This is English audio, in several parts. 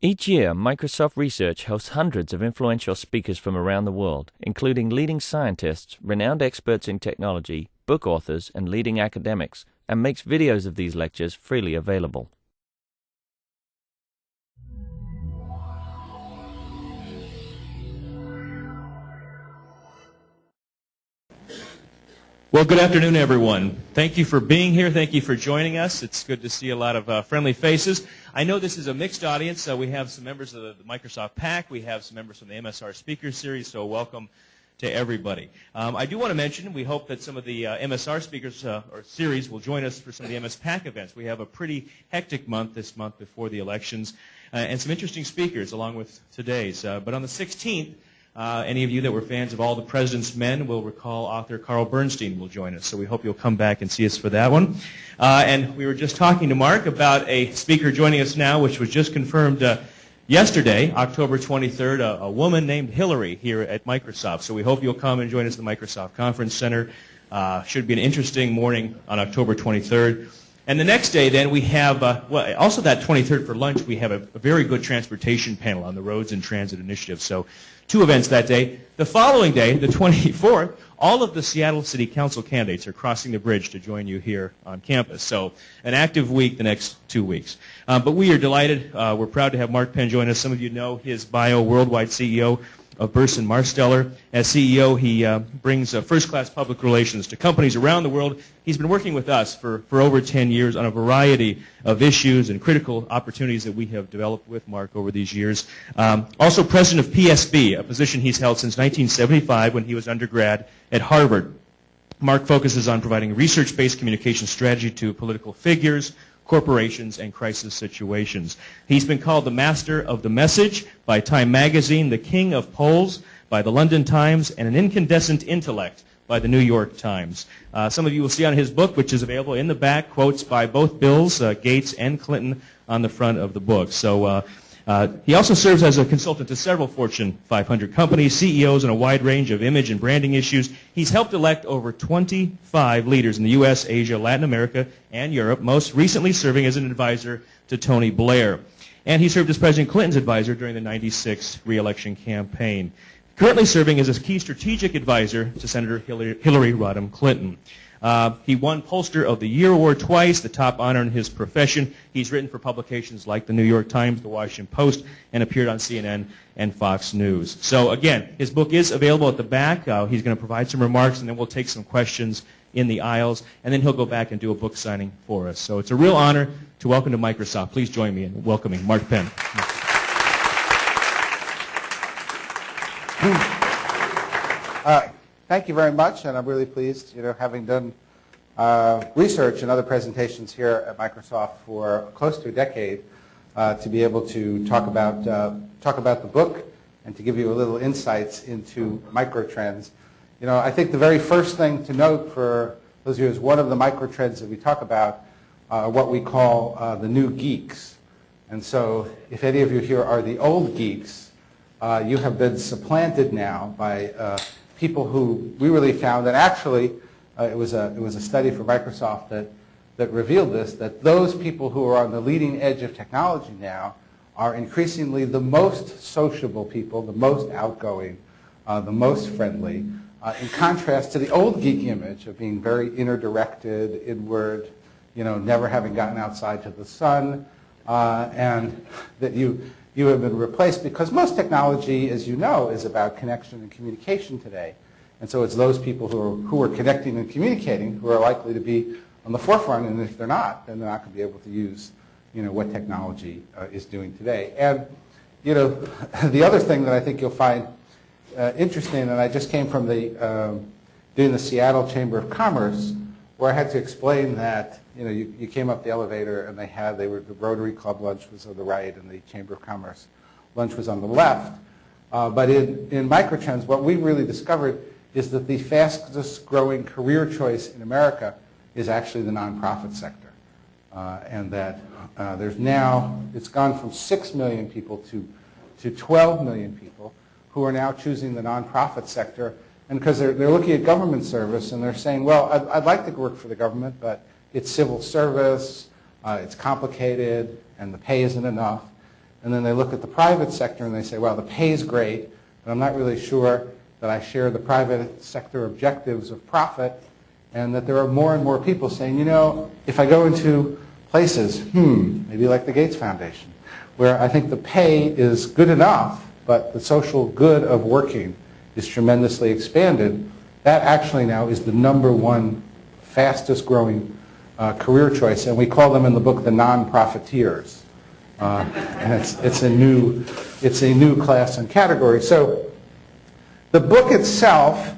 Each year, Microsoft Research hosts hundreds of influential speakers from around the world, including leading scientists, renowned experts in technology, book authors, and leading academics, and makes videos of these lectures freely available. Well, good afternoon, everyone. Thank you for being here. Thank you for joining us. It's good to see a lot of friendly faces. I know this is a mixed audience. We have some members of the Microsoft PAC. We have some members from the MSR Speaker Series, so welcome to everybody. I do want to mention, we hope that some of the MSR speakers or series will join us for some of the MS PAC events. We have a pretty hectic month this month before the elections, and some interesting speakers along with today's. But on the 16th, any of you that were fans of All the President's Men will recall author Carl Bernstein will join us, so we hope you'll come back and see us for that one. And we were just talking to Mark about a speaker joining us now, which was just confirmed yesterday, October 23rd, a woman named Hillary here at Microsoft. So we hope you'll come and join us at the Microsoft Conference Center. Should be an interesting morning on October 23rd. And the next day, then, we have, also that 23rd for lunch, we have a very good transportation panel on the Roads and Transit Initiative. So 2 events that day. The following day, the 24th, all of the Seattle City Council candidates are crossing the bridge to join you here on campus. So an active week the next 2 weeks. But we are delighted. We're proud to have Mark Penn join us. Some of you know his bio, worldwide CEO of Burson Marsteller. As CEO, he brings first-class public relations to companies around the world. He's been working with us for over 10 years on a variety of issues and critical opportunities that we have developed with Mark over these years. Also president of PSB, a position he's held since 1975 when he was undergrad at Harvard. Mark focuses on providing research-based communication strategy to political figures, corporations, and crisis situations. He's been called the Master of the Message by Time Magazine, the King of Polls by the London Times, and an incandescent intellect by the New York Times. Some of you will see on his book, which is available in the back, quotes by both Bills, Gates, and Clinton on the front of the book. So he also serves as a consultant to several Fortune 500 companies, CEOs, and a wide range of image and branding issues. He's helped elect over 25 leaders in the U.S., Asia, Latin America, and Europe, most recently serving as an advisor to Tony Blair. And he served as President Clinton's advisor during the '96 re-election campaign. Currently serving as a key strategic advisor to Senator Hillary Rodham Clinton. He won Pollster of the Year award twice, the top honor in his profession. He's written for publications like the New York Times, the Washington Post, and appeared on CNN and Fox News. So again, his book is available at the back. He's going to provide some remarks, and then we'll take some questions in the aisles, and then he'll go back and do a book signing for us. So it's a real honor to welcome to Microsoft. Please join me in welcoming Mark Penn. Thank you very much, and I'm really pleased, having done research and other presentations here at Microsoft for close to a decade, to be able to talk about the book and to give you a little insights into microtrends. I think the very first thing to note for those of you is one of the microtrends that we talk about are what we call the new geeks. And so if any of you here are the old geeks, you have been supplanted now by people who we really found, and actually it was a study from Microsoft that revealed this, that those people who are on the leading edge of technology now are increasingly the most sociable people, the most outgoing, the most friendly, in contrast to the old geek image of being very inner-directed, inward, never having gotten outside to the sun, and that you have been replaced because most technology, as you know, is about connection and communication today. And so it's those people who are connecting and communicating who are likely to be on the forefront, and if they're not, then they're not going to be able to use what technology is doing today. And the other thing that I think you'll find interesting, and I just came from doing the Seattle Chamber of Commerce, where I had to explain that you came up the elevator and the Rotary Club lunch was on the right and the Chamber of Commerce lunch was on the left. But in Microtrends, what we really discovered is that the fastest growing career choice in America is actually the nonprofit sector. And that it's gone from 6 million people to 12 million people who are now choosing the nonprofit sector. And because they're looking at government service and they're saying, well, I'd like to work for the government, but it's civil service, it's complicated, and the pay isn't enough. and then they look at the private sector and they say, well, the pay is great, but I'm not really sure that I share the private sector objectives of profit, and that there are more and more people saying, you know, if I go into places, maybe like the Gates Foundation, where I think the pay is good enough, but the social good of working is tremendously expanded, that actually now is the #1 fastest growing career choice, and we call them in the book the non-profiteers. And it's a new class and category. So the book itself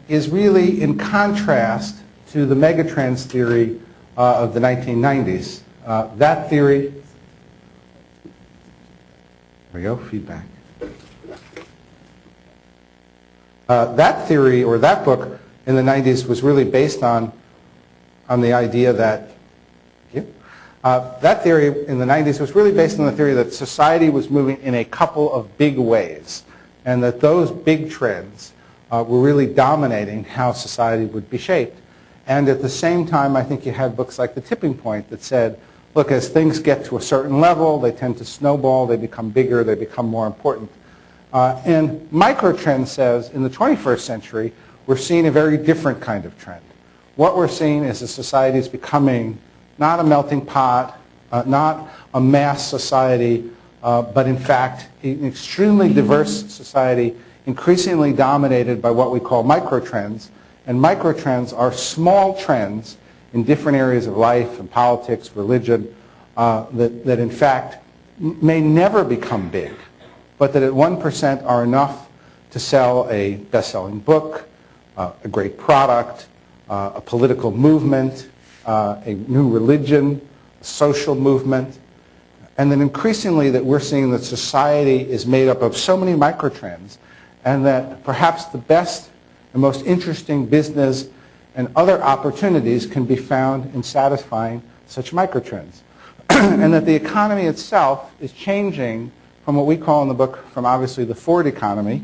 is really in contrast to the megatrends theory of the 1990s. That theory, there we go, feedback. That theory, or that book in the 90s, was really based on the idea that, that theory in the 90s was really based on the theory that society was moving in a couple of big ways, and that those big trends were really dominating how society would be shaped. And at the same time, I think you had books like The Tipping Point that said, look, as things get to a certain level, they tend to snowball, they become bigger, they become more important. And Microtrend says, in the 21st century, we're seeing a very different kind of trend. What we're seeing is a society is becoming not a melting pot, not a mass society, but in fact an extremely diverse society, increasingly dominated by what we call microtrends. And microtrends are small trends in different areas of life and politics, religion, that in fact may never become big, but that at 1% are enough to sell a best-selling book, a great product, a political movement, a new religion, a social movement, and then increasingly that we're seeing that society is made up of so many microtrends, and that perhaps the best and most interesting business and other opportunities can be found in satisfying such microtrends. And that the economy itself is changing from what we call in the book, from obviously the Ford economy,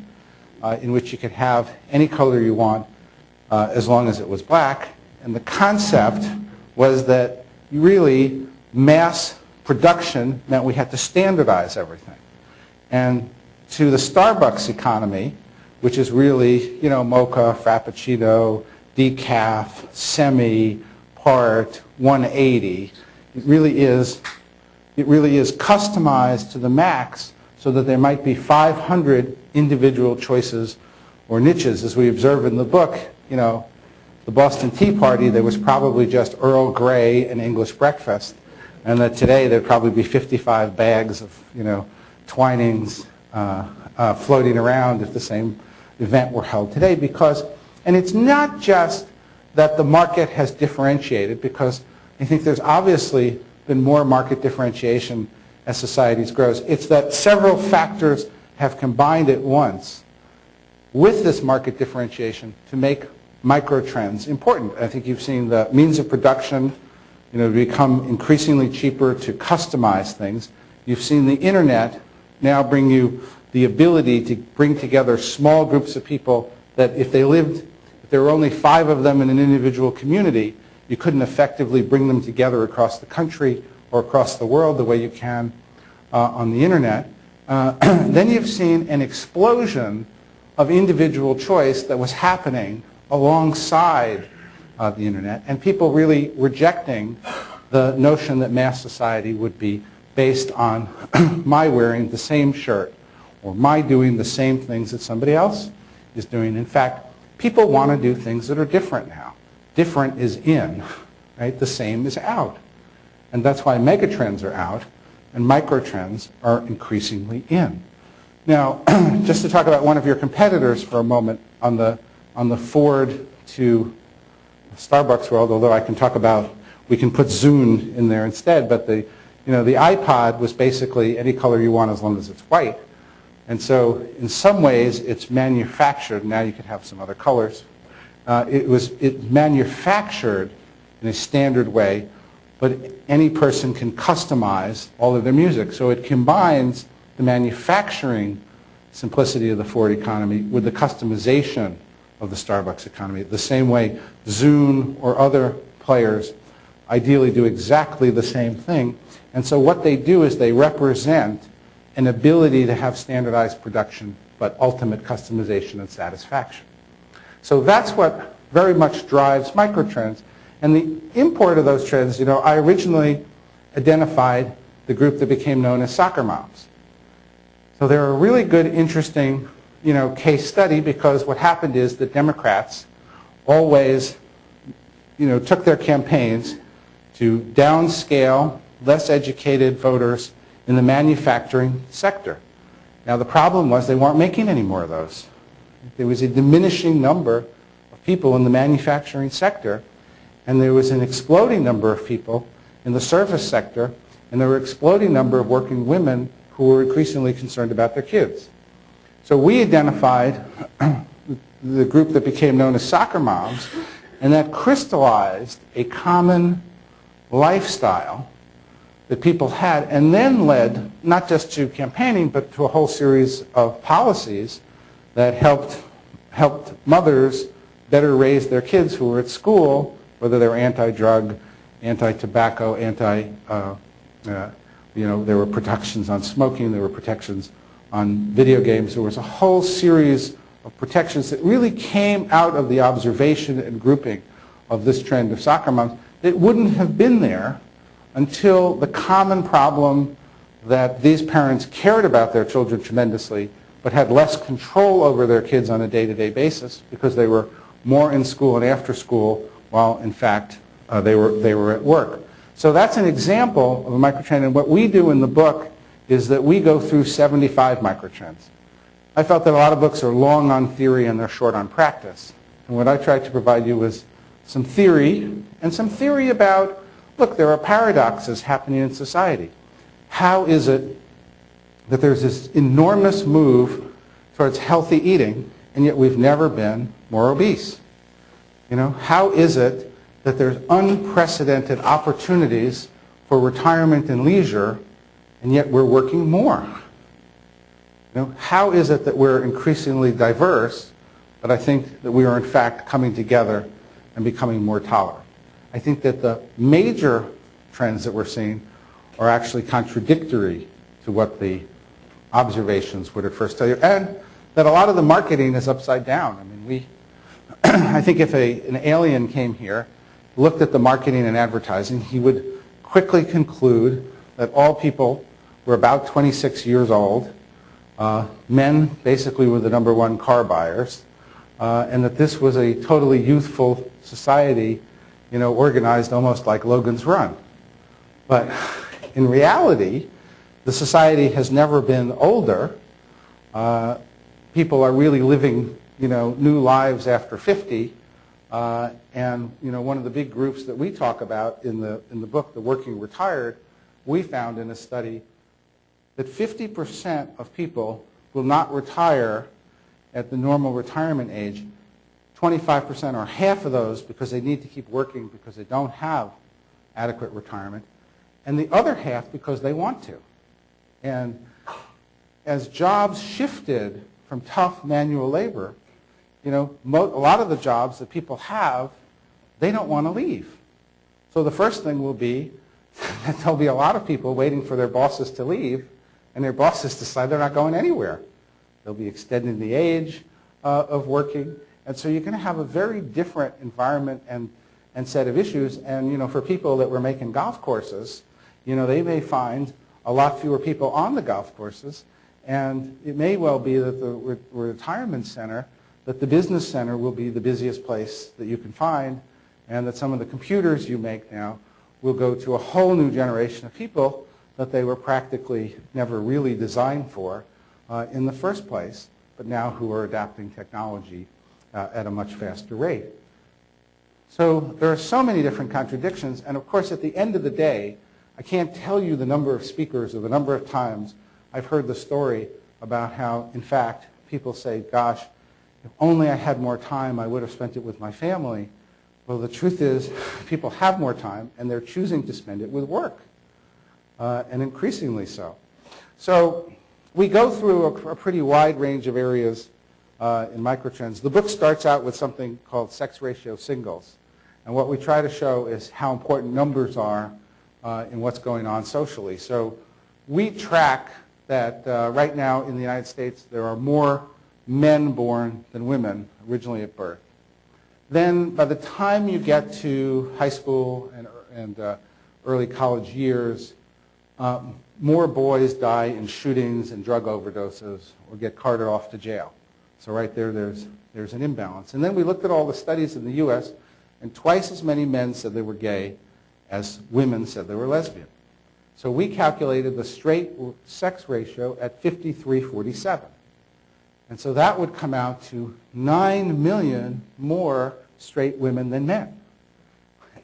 in which you could have any color you want as long as it was black. And the concept was that really mass production meant we had to standardize everything. And to the Starbucks economy, which is really, you know, mocha, frappuccino, decaf, semi, part, 180, it really is customized to the max so that there might be 500 individual choices or niches. As we observe in the book, you know, the Boston Tea Party, there was probably just Earl Grey and English breakfast, and that today there'd probably be 55 bags of, you know, Twinings floating around if the same event were held today. Because, and it's not just that the market has differentiated, because I think there's obviously been more market differentiation as societies grows. It's that several factors have combined at once with this market differentiation to make microtrends important. I think you've seen the means of production, you know, become increasingly cheaper to customize things. You've seen the internet now bring you the ability to bring together small groups of people that if there were only 5 of them in an individual community, you couldn't effectively bring them together across the country or across the world the way you can on the internet. Then you've seen an explosion of individual choice that was happening alongside the internet, and people really rejecting the notion that mass society would be based on my wearing the same shirt or my doing the same things that somebody else is doing. In fact, people want to do things that are different now. Different is in, right? The same is out. And that's why megatrends are out and microtrends are increasingly in. Now, just to talk about one of your competitors for a moment on the Ford to Starbucks world, although I can talk about, we can put Zune in there instead, but the iPod was basically any color you want as long as it's white. And so in some ways it's manufactured. Now you could have some other colors. It's manufactured in a standard way, but any person can customize all of their music. So it combines the manufacturing simplicity of the Ford economy with the customization of the Starbucks economy. The same way Zune or other players ideally do exactly the same thing. And so what they do is they represent an ability to have standardized production, but ultimate customization and satisfaction. So that's what very much drives microtrends. And the import of those trends, I originally identified the group that became known as soccer moms. So they're a really good, interesting, case study, because what happened is that Democrats always, took their campaigns to downscale less educated voters in the manufacturing sector. Now the problem was they weren't making any more of those. There was a diminishing number of people in the manufacturing sector, and there was an exploding number of people in the service sector, and there were an exploding number of working women who were increasingly concerned about their kids. So we identified the group that became known as soccer moms, and that crystallized a common lifestyle that people had, and then led not just to campaigning, but to a whole series of policies that helped mothers better raise their kids who were at school, whether they were anti-drug, anti-tobacco, there were protections on smoking, there were protections on video games. There was a whole series of protections that really came out of the observation and grouping of this trend of soccer moms. It wouldn't have been there until the common problem that these parents cared about their children tremendously, but had less control over their kids on a day-to-day basis because they were more in school and after school, while in fact they were at work. So that's an example of a microtrend, and what we do in the book is that we go through 75 microtrends. I felt that a lot of books are long on theory and they're short on practice. And what I tried to provide you was some theory, and some theory about, look, there are paradoxes happening in society. How is it that there's this enormous move towards healthy eating, and yet we've never been more obese? How is it that there's unprecedented opportunities for retirement and leisure, and yet we're working more? How is it that we're increasingly diverse, but I think that we are in fact coming together and becoming more tolerant? I think that the major trends that we're seeing are actually contradictory to what the observations would at first tell you, and that a lot of the marketing is upside down. I mean, I think if an alien came here, looked at the marketing and advertising, he would quickly conclude that all people were about 26 years old, men basically were the #1 car buyers, and that this was a totally youthful society, organized almost like Logan's Run. But in reality, the society has never been older. People are really living, new lives after 50. And one of the big groups that we talk about in the book, The Working Retired, we found in a study that 50% of people will not retire at the normal retirement age. 25% or half of those because they need to keep working because they don't have adequate retirement, and the other half because they want to. And as jobs shifted from tough manual labor, a lot of the jobs that people have, they don't want to leave. So the first thing will be that there'll be a lot of people waiting for their bosses to leave, and their bosses decide they're not going anywhere. They'll be extending the age of working, and so you're going to have a very different environment and set of issues. And for people that were making golf courses, they may find a lot fewer people on the golf courses, and it may well be that the retirement center, that the business center will be the busiest place that you can find, and that some of the computers you make now will go to a whole new generation of people that they were practically never really designed for in the first place, but now who are adapting technology at a much faster rate. So there are so many different contradictions, and of course at the end of the day, I can't tell you the number of speakers or the number of times I've heard the story about how, in fact, people say, gosh, if only I had more time, I would have spent it with my family. Well, the truth is, people have more time, and they're choosing to spend it with work, and increasingly so. So we go through a pretty wide range of areas in microtrends. The book starts out with something called sex ratio singles, and what we try to show is how important numbers are in what's going on socially. So we track that right now in the United States there are more men born than women originally at birth. Then by the time you get to high school and early college years, more boys die in shootings and drug overdoses or get carted off to jail. So right there's an imbalance. And then we looked at all the studies in the U.S., and twice as many men said they were gay as women said they were lesbian. So we calculated the straight sex ratio at 53:47. And so that would come out to 9 million more straight women than men.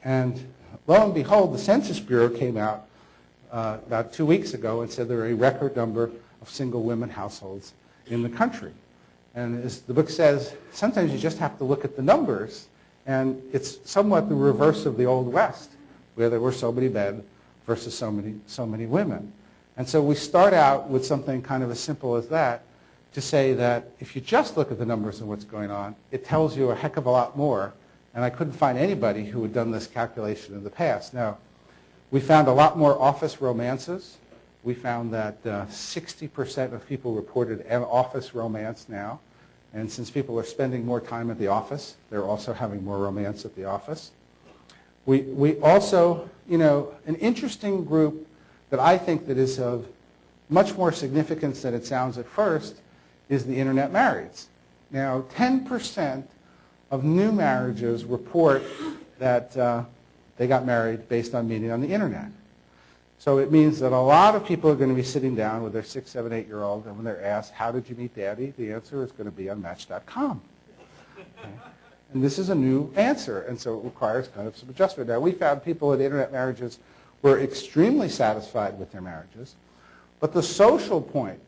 And lo and behold, the Census Bureau came out about 2 weeks ago and said there are a record number of single women households in the country. And as the book says, sometimes you just have to look at the numbers, and it's somewhat the reverse of the Old West, where there were so many men versus so many women. And so we start out with something kind of as simple as that, to say that if you just look at the numbers and what's going on, it tells you a heck of a lot more. And I couldn't find anybody who had done this calculation in the past. Now, we found a lot more office romances. We found that 60% of people reported an office romance now. And since people are spending more time at the office, they're also having more romance at the office. We also, an interesting group that I think that is of much more significance than it sounds at first is the internet marrieds. Now, 10% of new marriages report that they got married based on meeting on the internet. So it means that a lot of people are going to be sitting down with their 6, 7, 8-year-old, and when they're asked, how did you meet Daddy? The answer is going to be on Match.com. Okay? And this is a new answer, and so it requires kind of some adjustment. Now, we found people at internet marriages were extremely satisfied with their marriages, but the social point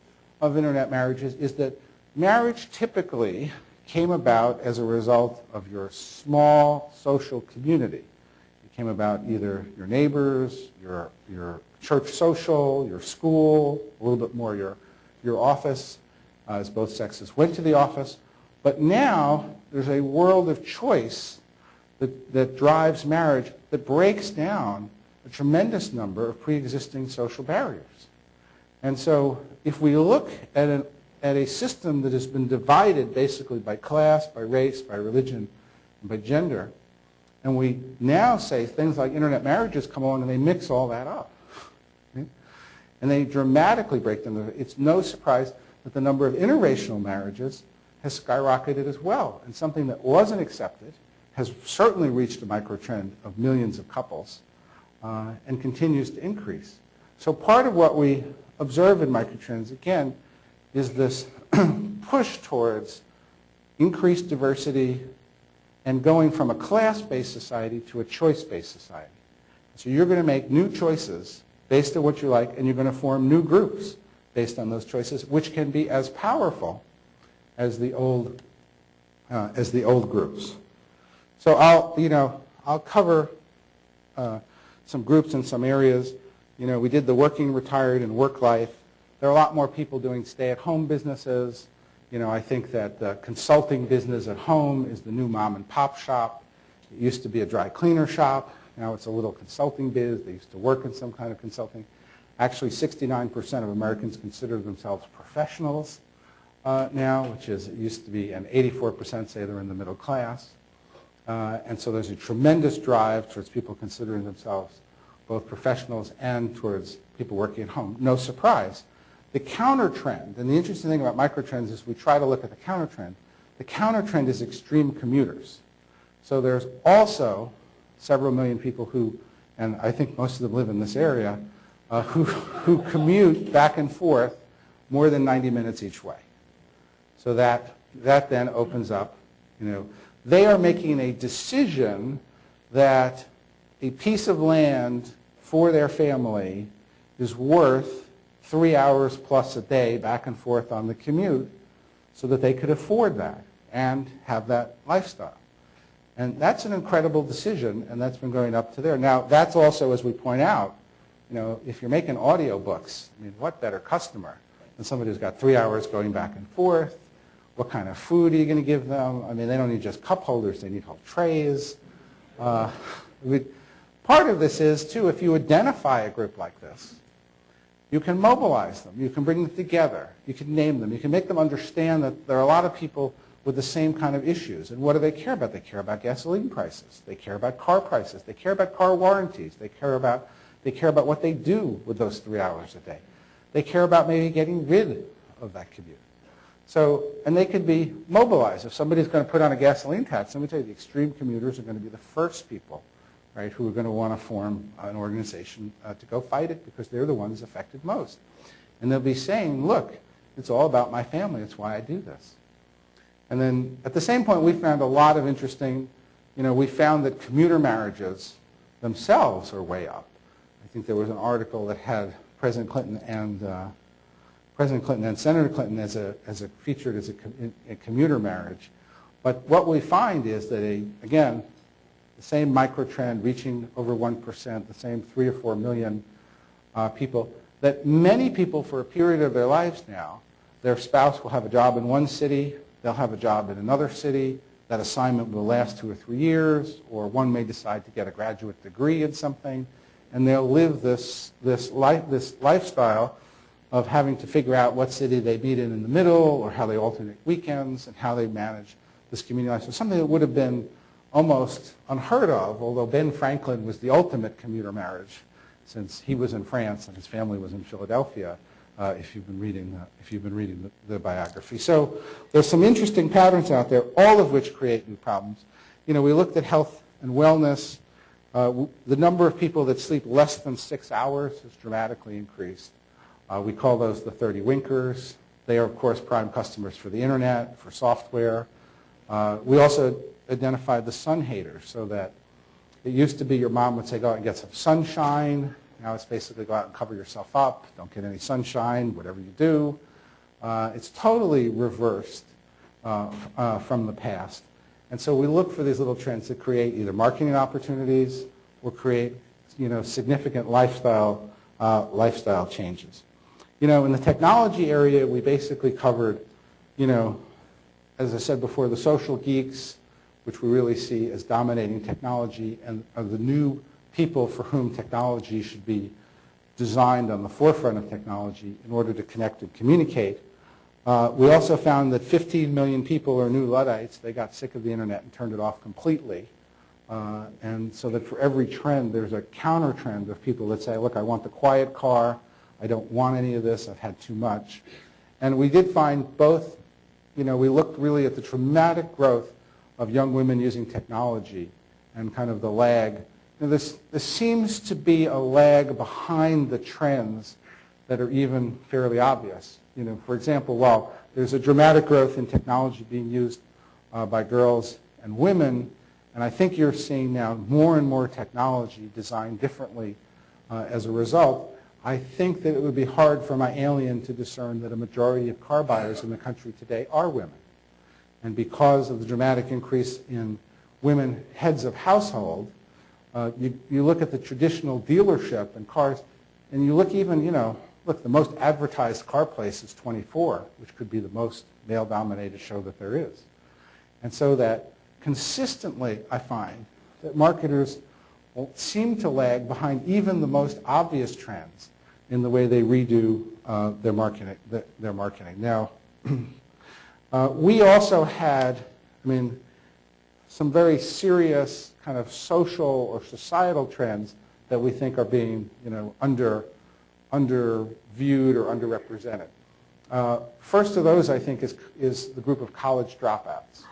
of internet marriages is that marriage typically came about as a result of your small social community. It came about either your neighbors, your church social, your school, a little bit more your office, as both sexes went to the office. But now there's a world of choice that drives marriage that breaks down a tremendous number of pre-existing social barriers. And so if we look at a system that has been divided basically by class, by race, by religion, and by gender, and we now say things like internet marriages come along and they mix all that up. Okay? And they dramatically break them. It's no surprise that the number of interracial marriages has skyrocketed as well. And something that wasn't accepted has certainly reached a microtrend of millions of couples and continues to increase. So part of what we observe in microtrends, again, is this push towards increased diversity and going from a class-based society to a choice-based society. So you're going to make new choices based on what you like, and you're going to form new groups based on those choices, which can be as powerful as the old groups. So I'll cover some groups in some areas. We did the working, retired, and work life. There are a lot more people doing stay-at-home businesses. I think that the consulting business at home is the new mom and pop shop. It used to be a dry cleaner shop. Now it's a little consulting biz. They used to work in some kind of consulting. Actually, 69% of Americans consider themselves professionals now, which is, it used to be, and 84% say they're in the middle class. And so there's a tremendous drive towards people considering themselves both professionals and towards people working at home. No surprise. The counter trend, and the interesting thing about microtrends is we try to look at the counter trend. The counter trend is extreme commuters. So there's also several million people who, and I think most of them live in this area, who commute back and forth more than 90 minutes each way. So that then opens up, they are making a decision that a piece of land for their family is worth 3 hours plus a day back and forth on the commute so that they could afford that and have that lifestyle. And that's an incredible decision, and that's been going up to there. Now, that's also, as we point out, if you're making audio books, what better customer than somebody who's got 3 hours going back and forth? What kind of food are you going to give them? They don't need just cup holders, they need whole trays. Part of this is, too, if you identify a group like this, You can mobilize them. You can bring them together. You can name them. You can make them understand that there are a lot of people with the same kind of issues. And what do they care about? They care about gasoline prices. They care about car prices. They care about car warranties. They care about what they do with those 3 hours a day. They care about maybe getting rid of that commute. So, and they could be mobilized. If somebody's going to put on a gasoline tax, let me tell you, the extreme commuters are going to be the first people, right, who are going to want to form an organization to go fight it because they're the ones affected most. And they'll be saying, look, it's all about my family. It's why I do this. And then at the same point, we found a lot of interesting, we found that commuter marriages themselves are way up. I think there was an article that had President Clinton and Senator Clinton featured as a commuter marriage. But what we find is that, again, the same microtrend reaching over 1%, the same 3 or 4 million people, that many people for a period of their lives now, their spouse will have a job in one city, they'll have a job in another city, that assignment will last 2 or 3 years, or one may decide to get a graduate degree in something, and they'll live this lifestyle of having to figure out what city they meet in the middle, or how they alternate weekends, and how they manage this community life. So something that would have been almost unheard of, although Ben Franklin was the ultimate commuter marriage, since he was in France and his family was in Philadelphia, if you've been reading the biography. So there's some interesting patterns out there, all of which create new problems. We looked at health and wellness. The number of people that sleep less than 6 hours has dramatically increased. We call those the 30 winkers. They are, of course, prime customers for the internet, for software. We also identified the sun haters, so that it used to be your mom would say, go out and get some sunshine. Now it's basically go out and cover yourself up. Don't get any sunshine, whatever you do. It's totally reversed from the past. And so we look for these little trends that create either marketing opportunities or create significant lifestyle changes. In the technology area, we basically covered, as I said before, the social geeks, which we really see as dominating technology, and are the new people for whom technology should be designed on the forefront of technology in order to connect and communicate. We also found that 15 million people are new Luddites. They got sick of the internet and turned it off completely. And so that for every trend, there's a counter trend of people that say, look, I want the quiet car. I don't want any of this. I've had too much. And we did find both, we looked really at the dramatic growth of young women using technology and kind of the lag. This seems to be a lag behind the trends that are even fairly obvious. For example, while there's a dramatic growth in technology being used by girls and women, and I think you're seeing now more and more technology designed differently as a result, I think that it would be hard for my alien to discern that a majority of car buyers in the country today are women. And because of the dramatic increase in women heads of household, you look at the traditional dealership and cars, and you look even, look, the most advertised car place is 24, which could be the most male-dominated show that there is. And so that consistently, I find that marketers seem to lag behind even the most obvious trends in the way they redo their marketing. Now, we also had, some very serious kind of social or societal trends that we think are being, underviewed or underrepresented. First of those, I think, is the group of college dropouts.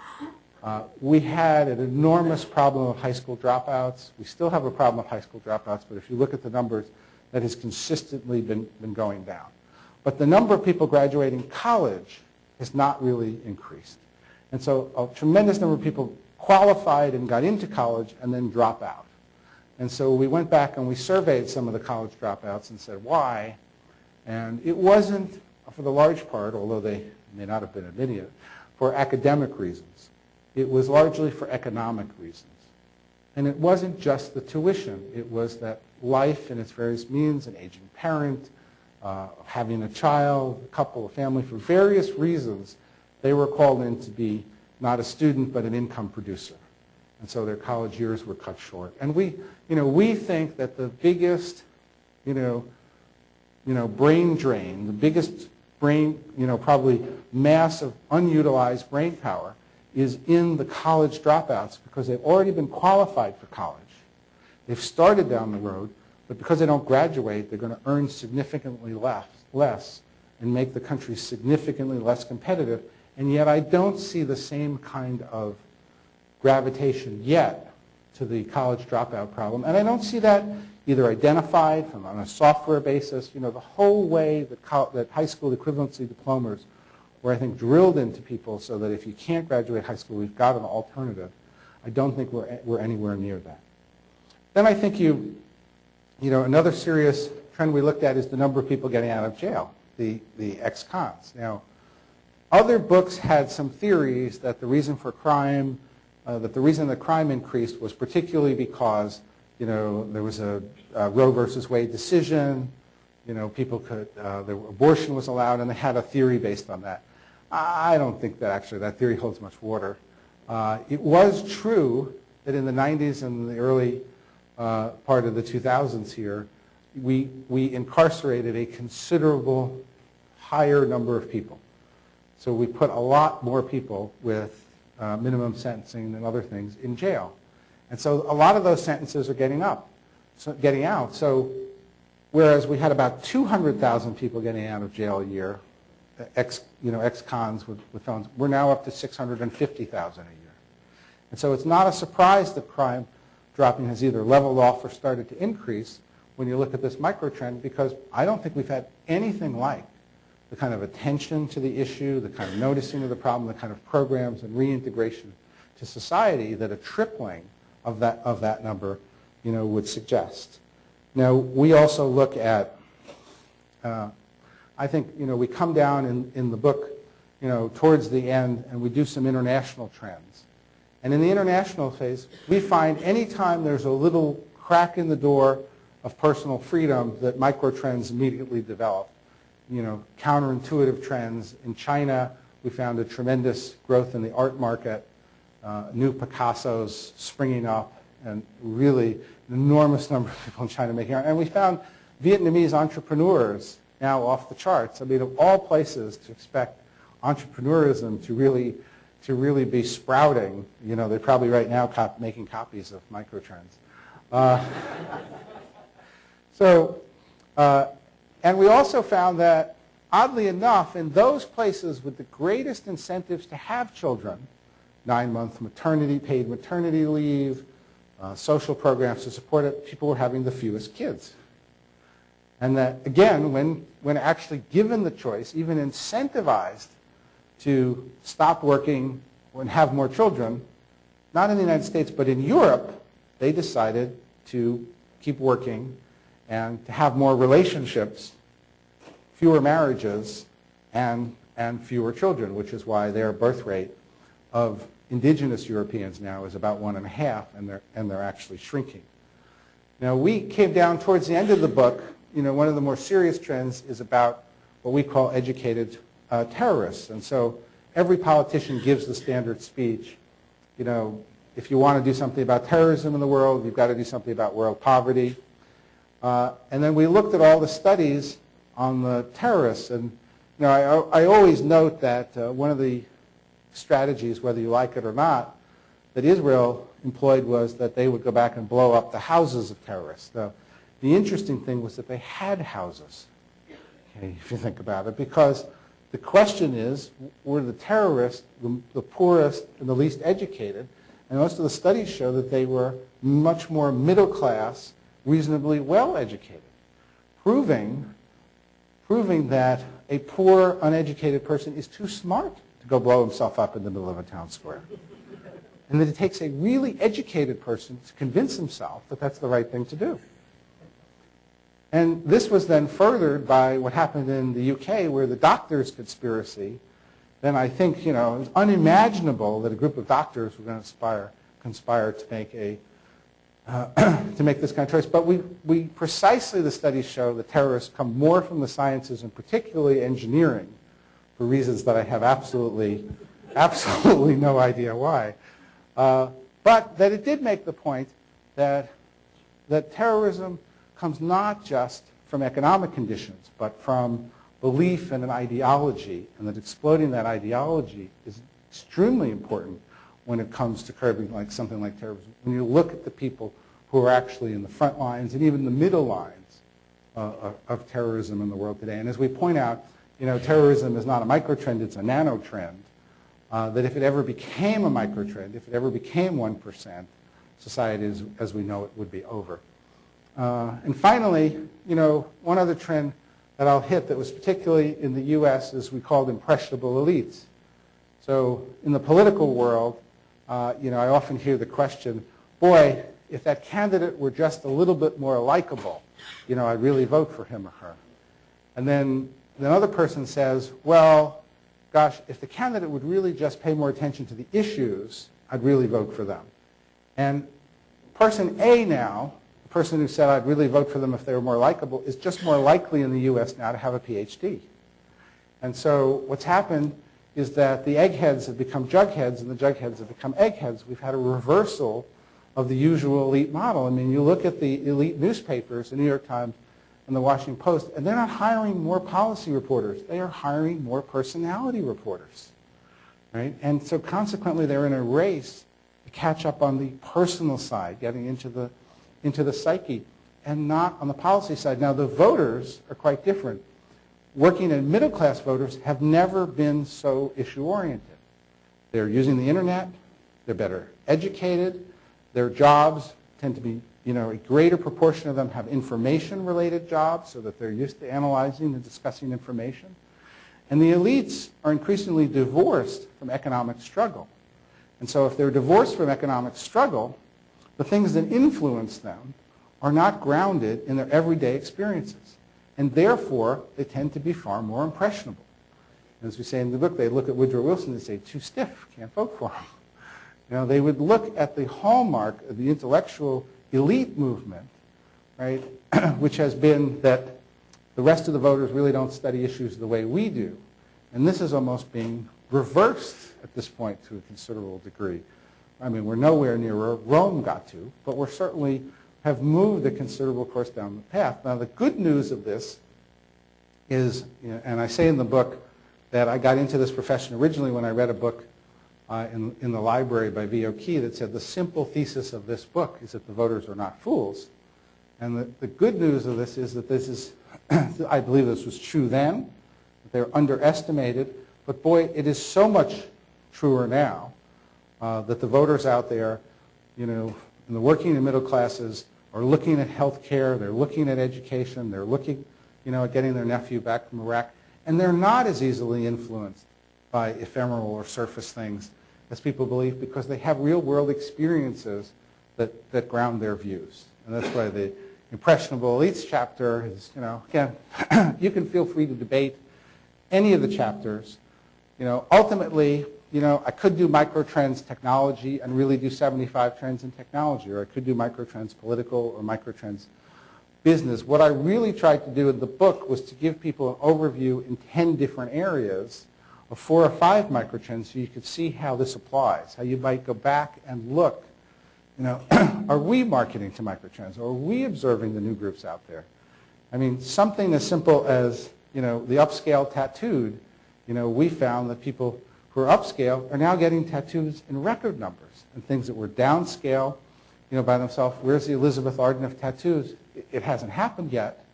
We had an enormous problem of high school dropouts. We still have a problem of high school dropouts, but if you look at the numbers, that has consistently been going down. But the number of people graduating college has not really increased. And so a tremendous number of people qualified and got into college and then drop out. And so we went back and we surveyed some of the college dropouts and said, why? And it wasn't, for the large part, although they may not have been admitting it, for academic reasons. It was largely for economic reasons. And it wasn't just the tuition. It was that life in its various means, an aging parent, having a child, a couple, a family, for various reasons, they were called in to be not a student but an income producer. And so their college years were cut short. And we think that the biggest, brain drain, the biggest brain, probably mass of unutilized brain power is in the college dropouts because they've already been qualified for college. They've started down the road, but because they don't graduate, they're going to earn significantly less and make the country significantly less competitive. And yet I don't see the same kind of gravitation yet to the college dropout problem. And I don't see that either identified on a software basis, the whole way that high school equivalency diplomas were, I think, drilled into people so that if you can't graduate high school, we've got an alternative. I don't think we're anywhere near that. Then I think another serious trend we looked at is the number of people getting out of jail, the ex-cons. Now, other books had some theories that the reason for crime, that the reason that crime increased was particularly because there was a Roe versus Wade decision, people could, abortion was allowed, and they had a theory based on that. I don't think that actually that theory holds much water. It was true that in the 90s and the early part of the 2000s here, we incarcerated a considerable higher number of people. So we put a lot more people with minimum sentencing and other things in jail. And so a lot of those sentences are getting out. So whereas we had about 200,000 people getting out of jail a year, ex-cons with felons, we're now up to 650,000 a year. And so it's not a surprise that crime dropping has either leveled off or started to increase when you look at this microtrend, because I don't think we've had anything like the kind of attention to the issue, the kind of noticing of the problem, the kind of programs and reintegration to society that a tripling of that number, would suggest. Now, we also look at, I think, we come down in the book, towards the end, and we do some international trends. And in the international phase, we find any time there's a little crack in the door of personal freedom that microtrends immediately develop. Counterintuitive trends. In China, we found a tremendous growth in the art market, new Picassos springing up, and really an enormous number of people in China making art. And we found Vietnamese entrepreneurs now off the charts. I mean, of all places to expect entrepreneurism to really be sprouting, they're probably right now making copies of Microtrends. And we also found that, oddly enough, in those places with the greatest incentives to have children, 9-month paid maternity leave, social programs to support it, people were having the fewest kids. And that, again, when actually given the choice, even incentivized to stop working and have more children, not in the United States, but in Europe, they decided to keep working and to have more relationships, fewer marriages, and fewer children, which is why their birth rate of indigenous Europeans now is about 1.5, and they're actually shrinking. Now, we came down towards the end of the book. One of the more serious trends is about what we call educated terrorists. And so every politician gives the standard speech. If you want to do something about terrorism in the world, you've got to do something about world poverty. And then we looked at all the studies on the terrorists. And I always note that one of the strategies, whether you like it or not, that Israel employed was that they would go back and blow up the houses of terrorists. Now, the interesting thing was that they had houses, okay, if you think about it, because the question is, were the terrorists the poorest and the least educated? And most of the studies show that they were much more middle class, reasonably well educated, proving that a poor, uneducated person is too smart to go blow himself up in the middle of a town square. And that it takes a really educated person to convince himself that that's the right thing to do. And this was then furthered by what happened in the UK, where the doctors' conspiracy, then I think, it was unimaginable that a group of doctors were going to conspire to make to make this kind of choice. But we precisely, the studies show, that terrorists come more from the sciences, and particularly engineering, for reasons that I have absolutely no idea why. But that it did make the point that terrorism comes not just from economic conditions, but from belief in an ideology, and that exploiting that ideology is extremely important when it comes to curbing something like terrorism. When you look at the people who are actually in the front lines and even the middle lines of terrorism in the world today. And as we point out, terrorism is not a microtrend, it's a nanotrend. That if it ever became a microtrend, if it ever became 1%, society as we know it would be over. And finally, one other trend that I'll hit that was particularly in the US is we called impressionable elites. So in the political world, I often hear the question, boy, if that candidate were just a little bit more likable, I'd really vote for him or her. And then another person says, well, gosh, if the candidate would really just pay more attention to the issues, I'd really vote for them. And person A now, the person who said I'd really vote for them if they were more likable, is just more likely in the US now to have a PhD. And so what's happened is that the eggheads have become jugheads and the jugheads have become eggheads. We've had a reversal of the usual elite model. I mean, you look at the elite newspapers, the New York Times and the Washington Post, and they're not hiring more policy reporters. They are hiring more personality reporters, right? And so consequently, they're in a race to catch up on the personal side, getting into the psyche, and not on the policy side. Now, the voters are quite different. Working and middle-class voters have never been so issue-oriented. They're using the internet. They're better educated. Their jobs tend to be, a greater proportion of them have information-related jobs so that they're used to analyzing and discussing information. And the elites are increasingly divorced from economic struggle. And so if they're divorced from economic struggle, the things that influence them are not grounded in their everyday experiences. And therefore, they tend to be far more impressionable. As we say in the book, they look at Woodrow Wilson and say, too stiff, can't vote for him. They would look at the hallmark of the intellectual elite movement, right, which has been that the rest of the voters really don't study issues the way we do. And this is almost being reversed at this point to a considerable degree. I mean, we're nowhere near where Rome got to, but we're certainly have moved a considerable course down the path. Now, the good news of this is, and I say in the book that I got into this profession originally when I read a book in the library by V.O. Key that said the simple thesis of this book is that the voters are not fools. And the good news of this is that this is, I believe this was true then, that they're underestimated, but boy, it is so much truer now that the voters out there, in the working and middle classes are looking at health care, they're looking at education, they're looking, at getting their nephew back from Iraq, and they're not as easily influenced by ephemeral or surface things as people believe because they have real-world experiences that ground their views. And that's why the Impressionable Elites chapter is, again, you can feel free to debate any of the chapters. Ultimately, I could do microtrends technology and really do 75 trends in technology, or I could do microtrends political or microtrends business. What I really tried to do in the book was to give people an overview in 10 different areas of 4 or 5 microtrends so you could see how this applies, how you might go back and look, are we marketing to microtrends? Or are we observing the new groups out there? I mean, something as simple as, the upscale tattooed, we found that people who are upscale are now getting tattoos in record numbers, and things that were downscale, by themselves. Where's the Elizabeth Arden of tattoos? It hasn't happened yet,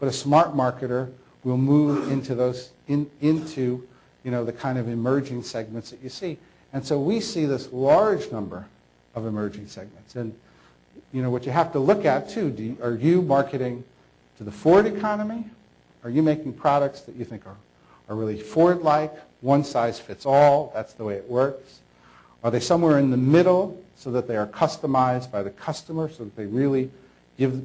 but a smart marketer will move into those, into the kind of emerging segments that you see. And so we see this large number of emerging segments. And what you have to look at too, are you marketing to the Ford economy? Are you making products that you think are really Ford-like, one size fits all, that's the way it works? Are they somewhere in the middle so that they are customized by the customer so that they really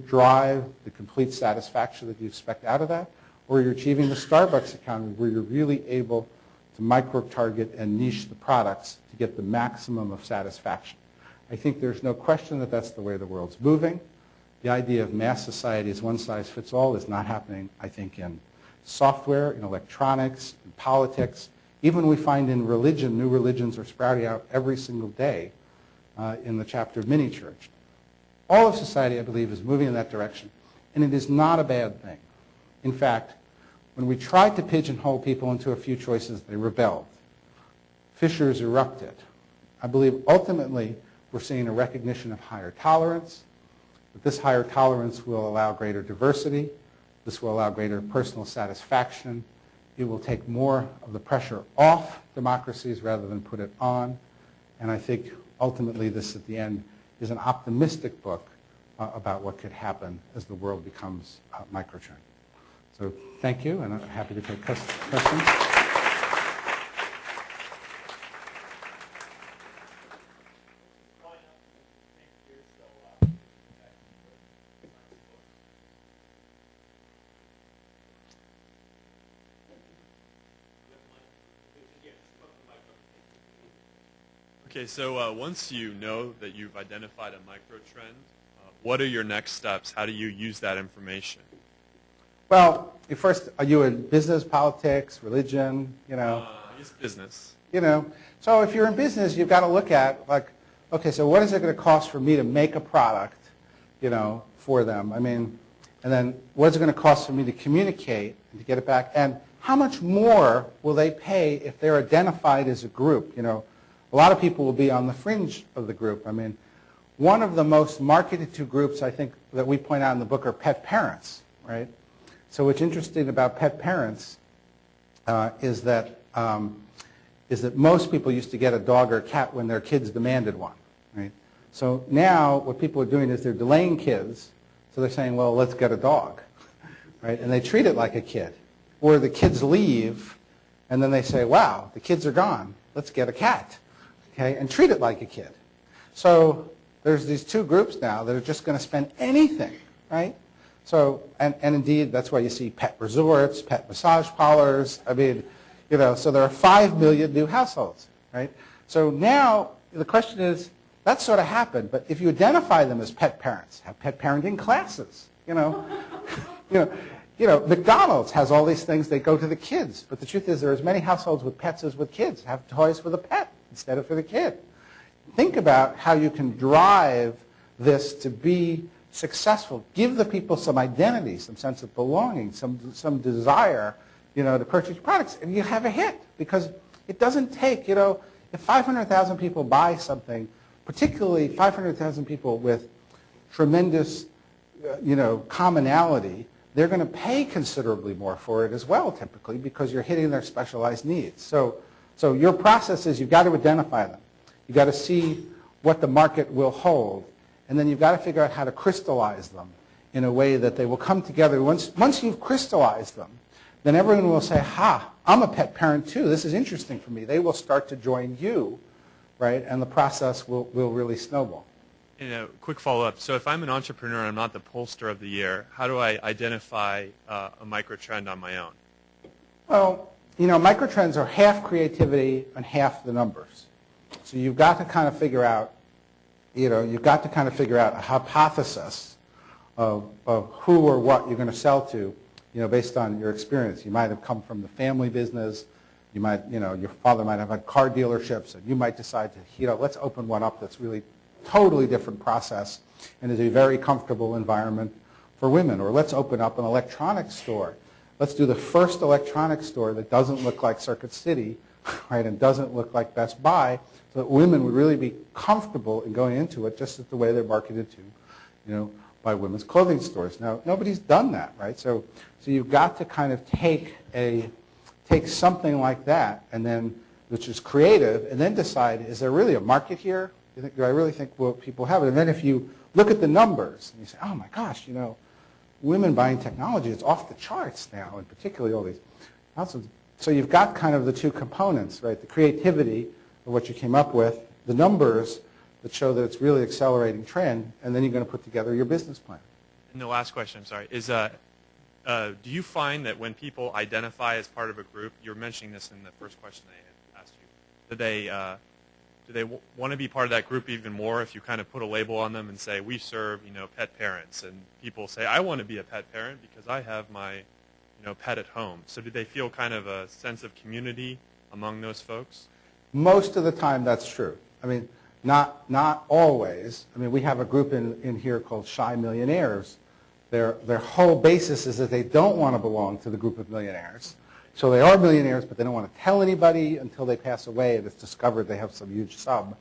drive the complete satisfaction that you expect out of that? Or you're achieving the Starbucks economy where you're really able to micro-target and niche the products to get the maximum of satisfaction. I think there's no question that that's the way the world's moving. The idea of mass society as one size fits all is not happening, I think, in software, in electronics, in politics. Even we find in religion, new religions are sprouting out every single day in the chapter of Mini Church. All of society, I believe, is moving in that direction, and it is not a bad thing. In fact, when we tried to pigeonhole people into a few choices, they rebelled. Fissures erupted. I believe ultimately we're seeing a recognition of higher tolerance, but this higher tolerance will allow greater diversity. This will allow greater personal satisfaction. It will take more of the pressure off democracies rather than put it on. And I think ultimately this at the end is an optimistic book about what could happen as the world becomes microtrend. So thank you, and I'm happy to take questions. Okay, so once you know that you've identified a microtrend, what are your next steps? How do you use that information? Well, first, are you in business, politics, religion, you know? I guess business. You know, so if you're in business, you've got to look at, like, okay, so what is it going to cost for me to make a product, you know, for them? I mean, and then what is it going to cost for me to communicate and to get it back? And how much more will they pay if they're identified as a group? You know, a lot of people will be on the fringe of the group. I mean, one of the most marketed to groups, I think, that we point out in the book are pet parents, right? So what's interesting about pet parents is that most people used to get a dog or a cat when their kids demanded one, right? So now what people are doing is they're delaying kids, so they're saying, well, let's get a dog, right? And they treat it like a kid. Or the kids leave, and then they say, wow, the kids are gone, let's get a cat, okay? And treat it like a kid. So there's these two groups now that are just going to spend anything, right? So, and indeed, that's why you see pet resorts, pet massage parlors. I mean, you know, so there are 5 million new households, right? So now the question is, that sort of happened, but if you identify them as pet parents, have pet parenting classes, you know. McDonald's has all these things that go to the kids, but the truth is there are as many households with pets as with kids. Have toys for the pet instead of for the kid. Think about how you can drive this to be successful. Give the people some identity, some sense of belonging, some desire, you know, to purchase products, and you have a hit. Because it doesn't take, you know, if 500,000 people buy something, particularly 500,000 people with tremendous, you know, commonality, they're going to pay considerably more for it as well, typically, because you're hitting their specialized needs. So your process is you've got to identify them. You've got to see what the market will hold. And then you've got to figure out how to crystallize them in a way that they will come together. Once you've crystallized them, then everyone will say, ha, I'm a pet parent too. This is interesting for me. They will start to join you, right? And the process will really snowball. And a quick follow-up. So if I'm an entrepreneur and I'm not the pollster of the year, how do I identify a microtrend on my own? Well, you know, microtrends are half creativity and half the numbers. So you've got to kind of figure out, you know, you've got to kind of figure out a hypothesis of who or what you're going to sell to, you know, based on your experience. You might have come from the family business. You might, you know, your father might have had car dealerships, and you might decide to, you know, let's open one up that's really totally different process and is a very comfortable environment for women. Or let's open up an electronics store. Let's do the first electronics store that doesn't look like Circuit City, right, and doesn't look like Best Buy, so that women would really be comfortable in going into it just as the way they're marketed to, you know, by women's clothing stores. Now, nobody's done that, right? So you've got to kind of take something like that, and then, which is creative, and then decide, is there really a market here? Do I really think people have it? And then if you look at the numbers, and you say, oh my gosh, you know, women buying technology, it's off the charts now, and particularly all these. So you've got kind of the two components, right? The creativity of what you came up with, the numbers that show that it's really accelerating trend, and then you're going to put together your business plan. And the last question, I'm sorry, is do you find that when people identify as part of a group, you were mentioning this in the first question I had asked you, do they want to be part of that group even more if you kind of put a label on them and say, we serve, you know, pet parents, and people say, I want to be a pet parent because I have my, you know, pet at home. So do they feel kind of a sense of community among those folks? Most of the time that's true. I mean, not always. I mean, we have a group in here called Shy Millionaires Their whole basis is that they don't want to belong to the group of millionaires. So they are millionaires, but they don't want to tell anybody until they pass away and it's discovered they have some huge sum.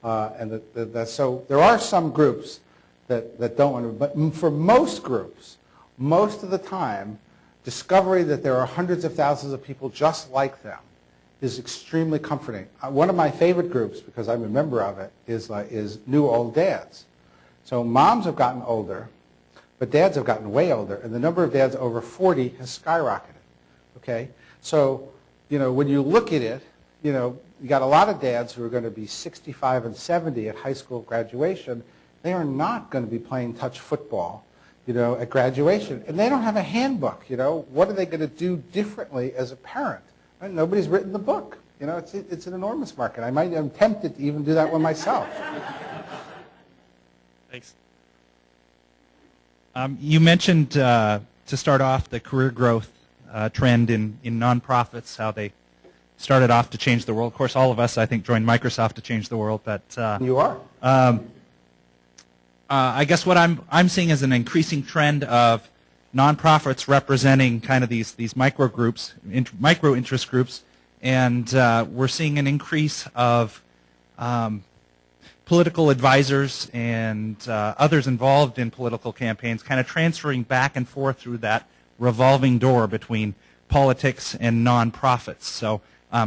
So there are some groups that don't want to, but for most groups, most of the time, discovery that there are hundreds of thousands of people just like them is extremely comforting. One of my favorite groups, because I'm a member of it, is New Old Dads. So moms have gotten older, but dads have gotten way older, and the number of dads over 40 has skyrocketed. Okay, so when you look at it, you got a lot of dads who are going to be 65 and 70 at high school graduation. They are not going to be playing touch football, at graduation, and they don't have a handbook. What are they going to do differently as a parent? And nobody's written the book. It's an enormous market. I'm tempted to even do that one myself. Thanks. You mentioned, to start off, the career growth trend in nonprofits, how they started off to change the world. Of course, all of us, I think, joined Microsoft to change the world. But you are. I guess what I'm seeing is an increasing trend of nonprofits representing kind of these micro groups, micro interest groups, and we're seeing an increase of political advisors and others involved in political campaigns kind of transferring back and forth through that revolving door between politics and nonprofits. So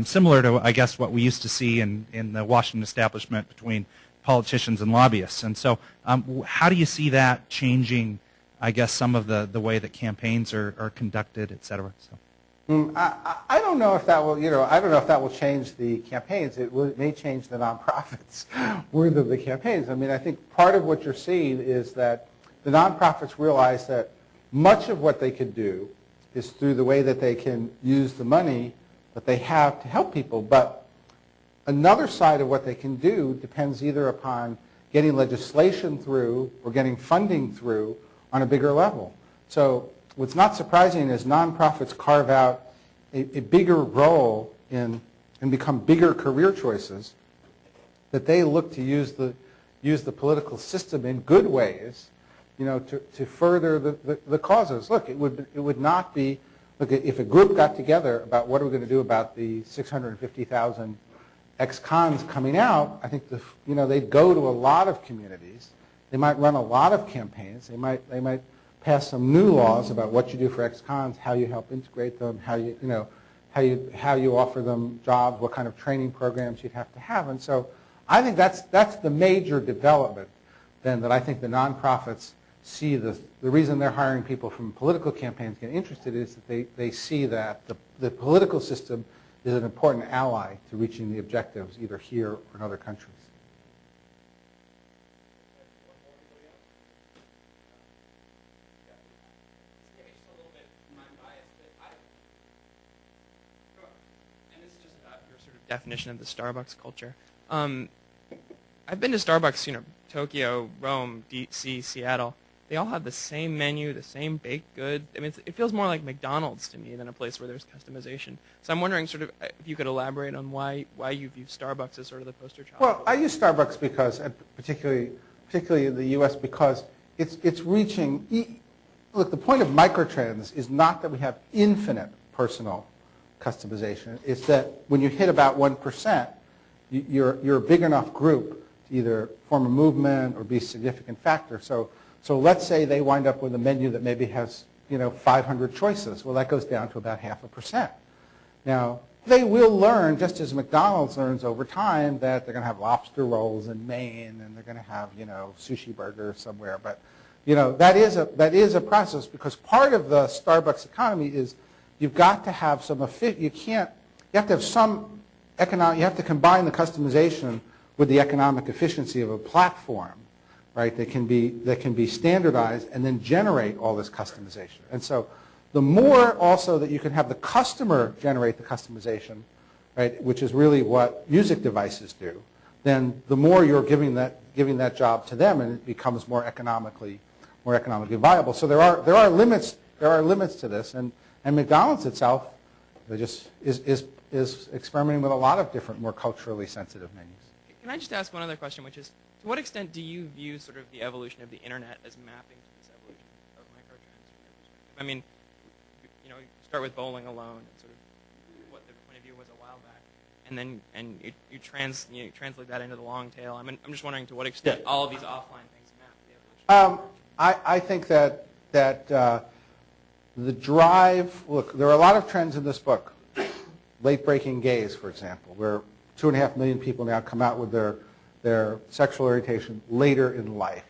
similar to, I guess, what we used to see in the Washington establishment between politicians and lobbyists. And so how do you see that changing, I guess, some of the way that campaigns are conducted, et cetera? So. I don't know if that will, I don't know if that will change the campaigns. It may change the nonprofits more than the campaigns. I think part of what you're seeing is that the nonprofits realize that much of what they can do is through the way that they can use the money that they have to help people. But another side of what they can do depends either upon getting legislation through or getting funding through on a bigger level. So what's not surprising is nonprofits carve out a bigger role and become bigger career choices, that they look to use the political system in good ways, to further the causes. Look, it would not be, look, if a group got together about what are we going to do about the 650,000 ex-cons coming out, I think they'd go to a lot of communities. They might run a lot of campaigns. They might pass some new laws about what you do for ex-cons, how you help integrate them, how you offer them jobs, what kind of training programs you'd have to have. And so I think that's the major development then that I think the nonprofits see. The reason they're hiring people from political campaigns get interested is that they see that the political system is an important ally to reaching the objectives either here or in other countries. Definition of the Starbucks culture. I've been to Starbucks, Tokyo, Rome, DC, Seattle. They all have the same menu, the same baked goods. It feels more like McDonald's to me than a place where there's customization. So I'm wondering sort of if you could elaborate on why you view Starbucks as sort of the poster child. Well, I use Starbucks because, particularly in the U.S., because it's reaching. Look, the point of Microtrends is not that we have infinite personal customization. It's that when you hit about 1%, you're a big enough group to either form a movement or be a significant factor. So let's say they wind up with a menu that maybe has 500 choices. Well, that goes down to about 0.5%. Now, they will learn, just as McDonald's learns over time, that they're going to have lobster rolls in Maine and they're going to have sushi burgers somewhere. But that is a process, because part of the Starbucks economy is you've got to have some you have to have some economic, you have to combine the customization with the economic efficiency of a platform, right? That can be standardized and then generate all this customization. And so the more also that you can have the customer generate the customization, right, which is really what music devices do, then the more you're giving that job to them, and it becomes more economically viable. So there are limits to this, and McDonald's itself is experimenting with a lot of different, more culturally sensitive menus. Can I just ask one other question, which is, to what extent do you view sort of the evolution of the internet as mapping to this evolution of I mean, you know, you start with bowling alone and sort of what the point of view was a while back, and then you translate that into the long tail. I mean, I'm just wondering to what extent all of these offline things map the evolution. I think that the drive. Look, there are a lot of trends in this book. Late-breaking gays, for example, where 2.5 million people now come out with their sexual orientation later in life.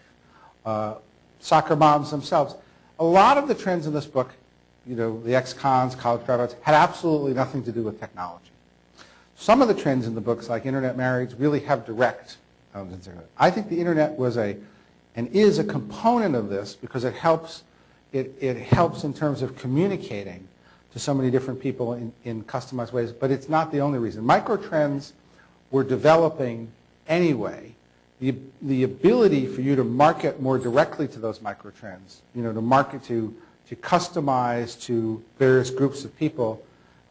Soccer moms themselves. A lot of the trends in this book, you know, the ex-cons, college dropouts, had absolutely nothing to do with technology. Some of the trends in the books, like internet marriage, really have direct elements. I think the internet was and is a component of this because it helps in terms of communicating to so many different people in customized ways, but it's not the only reason. Microtrends were developing anyway. The ability for you to market more directly to those microtrends, you know, to market to customize to various groups of people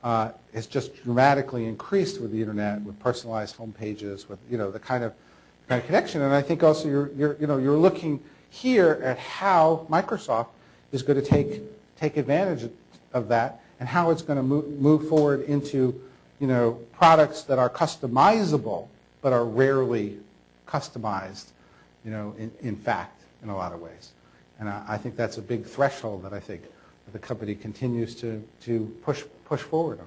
has just dramatically increased with the internet, with personalized home pages, with, you know, the kind of connection. And I think also you're looking here at how Microsoft is going to take advantage of that and how it's going to move forward into, you know, products that are customizable but are rarely customized, you know, in fact, in a lot of ways. And I think that's a big threshold that I think that the company continues to push forward on.